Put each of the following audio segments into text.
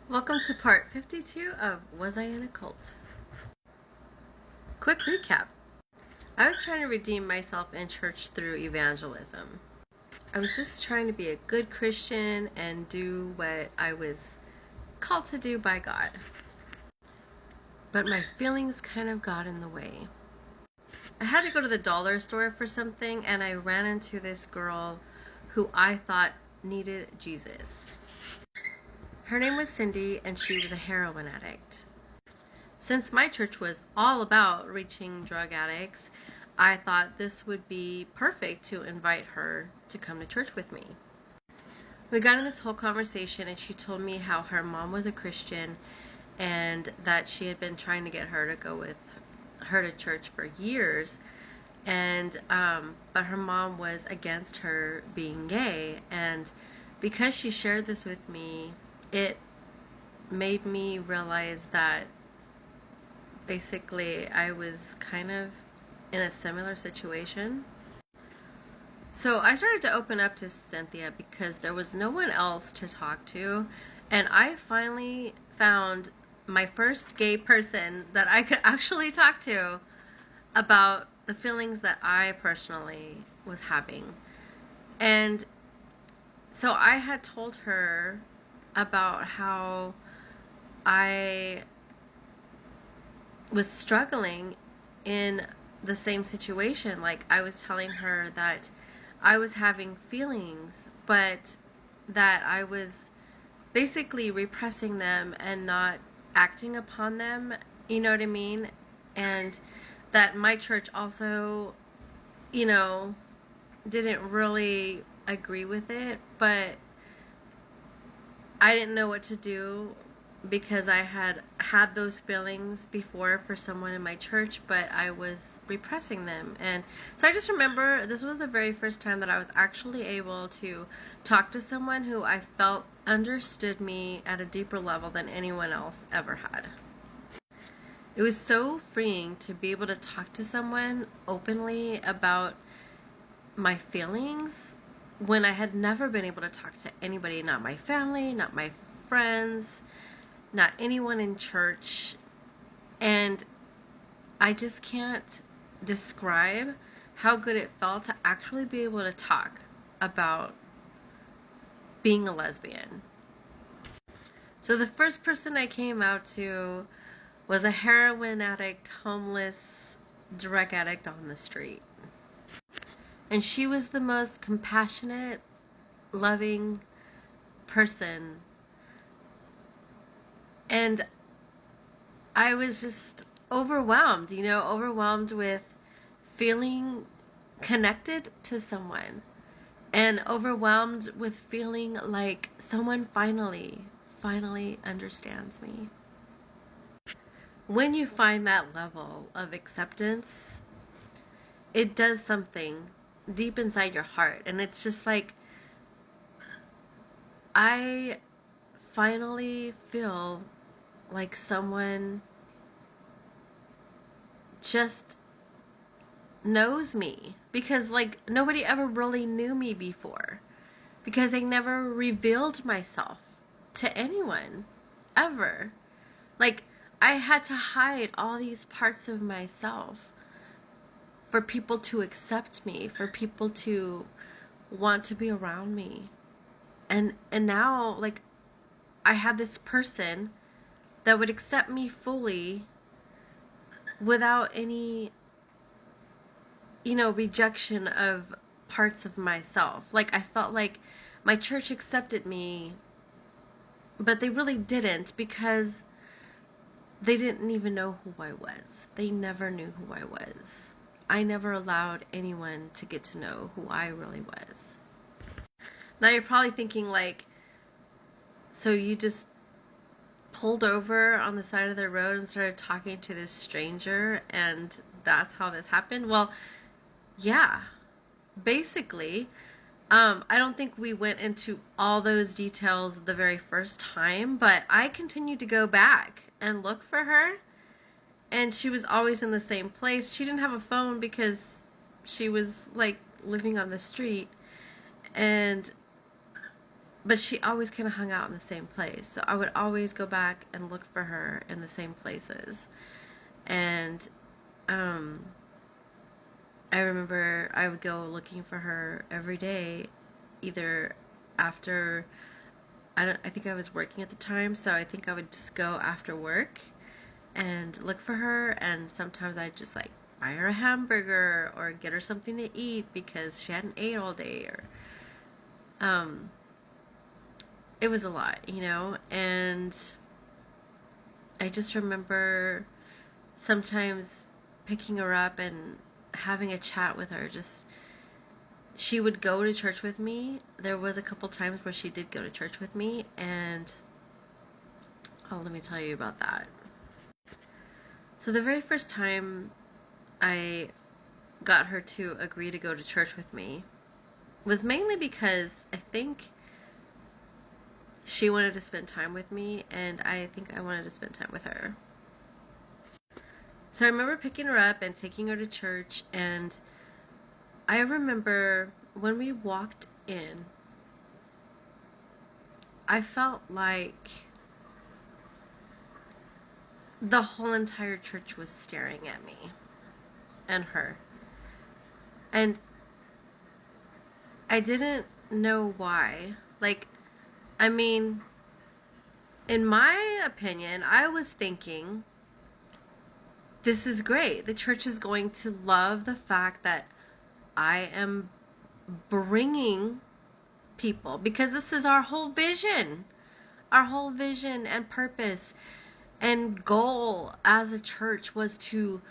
Welcome to part 52 of Was I in a Cult? Quick recap. I was trying to redeem myself in church through evangelism. I was just trying to be a good Christian and do what I was called to do by God. But my feelings kind of got in the way. I had to go to the dollar store for something, and I ran into this girl who I thought needed Jesus. Her name was Cindy, and she was a heroin addict. Since my church was all about reaching drug addicts, I thought this would be perfect to invite her to come to church with me. We got in this whole conversation, and she told me how her mom was a Christian and that she had been trying to get her to go with her to church for years, and but her mom was against her being gay. And because she shared this with me, it made me realize that basically I was kind of in a similar situation. So I started to open up to Cynthia because there was no one else to talk to, and I finally found my first gay person that I could actually talk to about the feelings that I personally was having. And so I had told her about how I was struggling in the same situation. Like, I was telling her that I was having feelings, but that I was basically repressing them and not acting upon them, you know what I mean? And that my church also, didn't really agree with it, but I didn't know what to do because I had had those feelings before for someone in my church, but I was repressing them. And so I just remember this was the very first time that I was actually able to talk to someone who I felt understood me at a deeper level than anyone else ever had. It was so freeing to be able to talk to someone openly about my feelings when I had never been able to talk to anybody, not my family, not my friends, not anyone in church. And I just can't describe how good it felt to actually be able to talk about being a lesbian. So the first person I came out to was a heroin addict, homeless, drug addict on the street. And she was the most compassionate, loving person. And I was just overwhelmed with feeling connected to someone and overwhelmed with feeling like someone finally understands me. When you find that level of acceptance, it does something deep inside your heart, and it's just like I finally feel like someone just knows me, because like nobody ever really knew me before, because I never revealed myself to anyone ever. Like, I had to hide all these parts of myself for people to accept me, for people to want to be around me. And now, like, I have this person that would accept me fully without any, rejection of parts of myself. Like, I felt like my church accepted me, but they really didn't, because they didn't even know who I was. They never knew who I was. I never allowed anyone to get to know who I really was. Now you're probably thinking, like, so you just pulled over on the side of the road and started talking to this stranger, and that's how this happened? Well, yeah, basically. I don't think we went into all those details the very first time, but I continued to go back and look for her, and she was always in the same place. She didn't have a phone because she was like living on the street, and but she always kind of hung out in the same place. So I would always go back and look for her in the same places. And I remember I would go looking for her every day, either after, I think I was working at the time, so I think I would just go after work and look for her, and sometimes I'd just like buy her a hamburger or get her something to eat because she hadn't ate all day, or it was a lot, and I just remember sometimes picking her up and having a chat with her. Just, she would go to church with me. There was a couple times where she did go to church with me, and let me tell you about that. So the very first time I got her to agree to go to church with me was mainly because I think she wanted to spend time with me, and I think I wanted to spend time with her. So I remember picking her up and taking her to church, and I remember when we walked in, I felt like the whole entire church was staring at me and her. And I didn't know why. Like, I mean, in my opinion, I was thinking, this is great. The church is going to love the fact that I am bringing people, because this is our whole vision. Our whole vision and purpose and goal as a church was to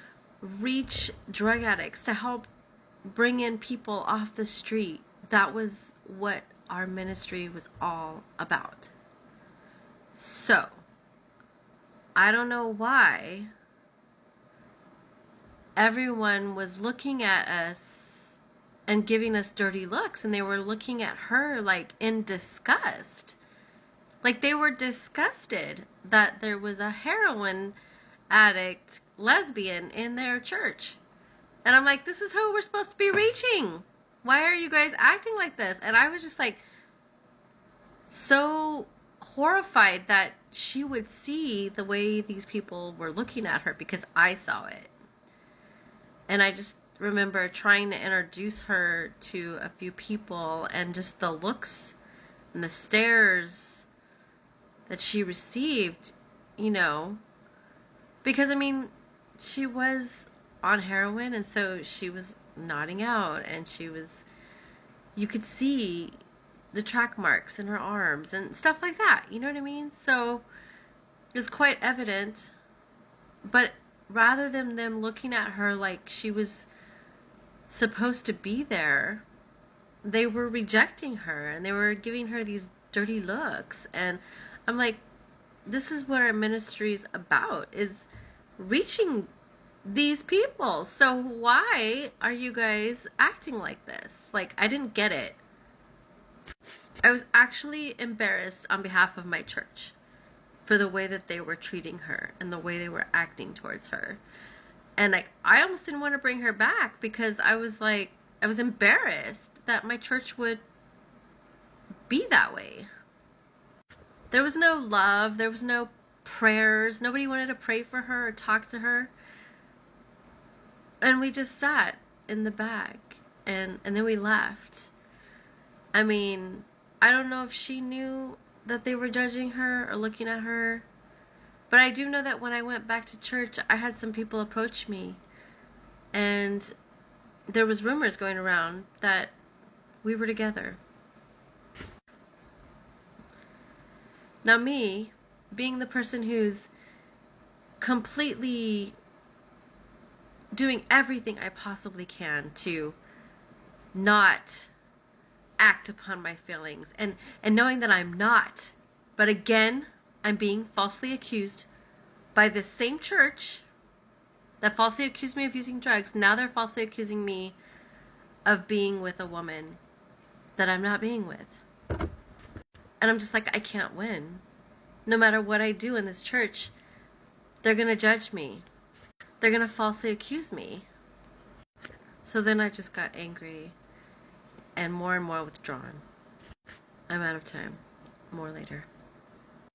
reach drug addicts, to help bring in people off the street. That was what our ministry was all about. So, I don't know why everyone was looking at us and giving us dirty looks, and they were looking at her like in disgust. Like, they were disgusted that there was a heroin addict lesbian in their church. And I'm like, this is who we're supposed to be reaching. Why are you guys acting like this? And I was just like so horrified that she would see the way these people were looking at her, because I saw it. And I just remember trying to introduce her to a few people, and just the looks and the stares that she received, because I mean, she was on heroin, and so she was nodding out, and you could see the track marks in her arms and stuff like that, you know what I mean? So it was quite evident, but rather than them looking at her like she was supposed to be there, they were rejecting her, and they were giving her these dirty looks. And I'm like, this is what our ministry is about, is reaching these people. So why are you guys acting like this? Like, I didn't get it. I was actually embarrassed on behalf of my church for the way that they were treating her and the way they were acting towards her. And like, I almost didn't want to bring her back, because I was embarrassed that my church would be that way. There was no love. There was no prayers. Nobody wanted to pray for her or talk to her. And we just sat in the back, and then we left. I mean, I don't know if she knew that they were judging her or looking at her, but I do know that when I went back to church, I had some people approach me, and there was rumors going around that we were together. Now, me, being the person who's completely doing everything I possibly can to not act upon my feelings, and knowing that I'm not, but again, I'm being falsely accused by this same church that falsely accused me of using drugs. Now they're falsely accusing me of being with a woman that I'm not being with. And I'm just like, I can't win. No matter what I do in this church, they're going to judge me. They're going to falsely accuse me. So then I just got angry and more withdrawn. I'm out of time. More later.